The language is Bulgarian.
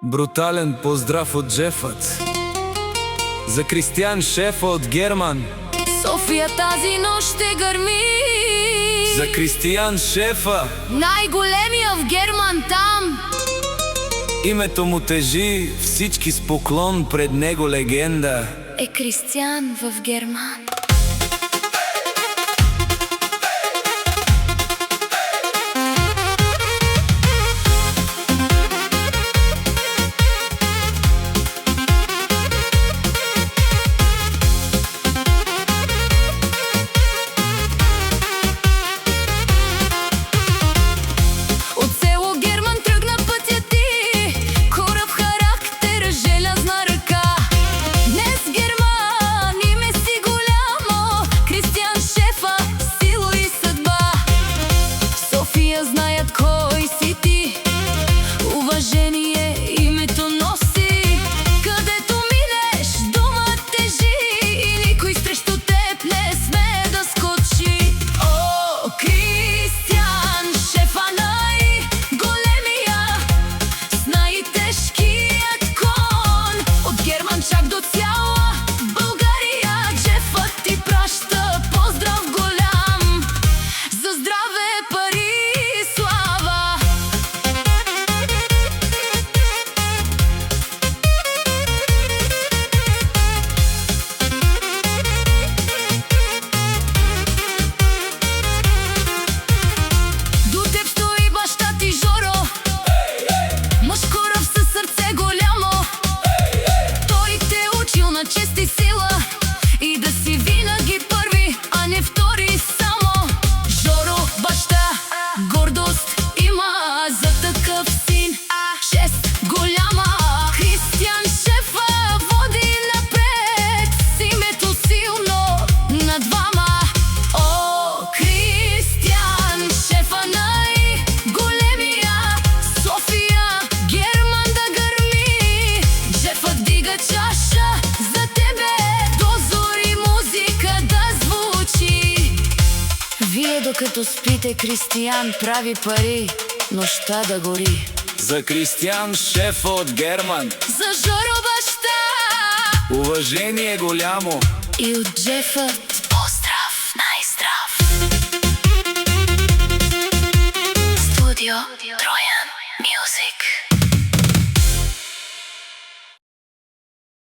Брутален поздрав от Джефът за Кристиян, шефа от Герман. София тази нощ ще гърми. За Кристиян, шефа, най-големия в Герман там. името му тежи, всички с поклон пред него легенда. Е Кристиян в Герман. Знаят кой си ти, уважение името носи. Където минеш, дума тежи и никой срещу теб не смее да скочи. О, Кристиян, шефа най-големия, с най-тежкият кон. От Герман чак до цяла България, Джефът ти праща поздрав голям. За здраве, пари, чест и сила, и да си винаги първи, а не втори само. Жоро баща, гордост има за такъв син. Чест голяма, Кристиян шефа води напред с името силно на двама. О, Кристиян шефа най-големия, София, Герман да гърми. Джефът дига чаша за тебе, дозори музика да звучи. Вие докато спите, Кристиян прави пари, нощта да гори. За Кристиян, шефа от Герман, За Жоро баща, уважение голямо. и от Джефът поздрав най-здрав. Студио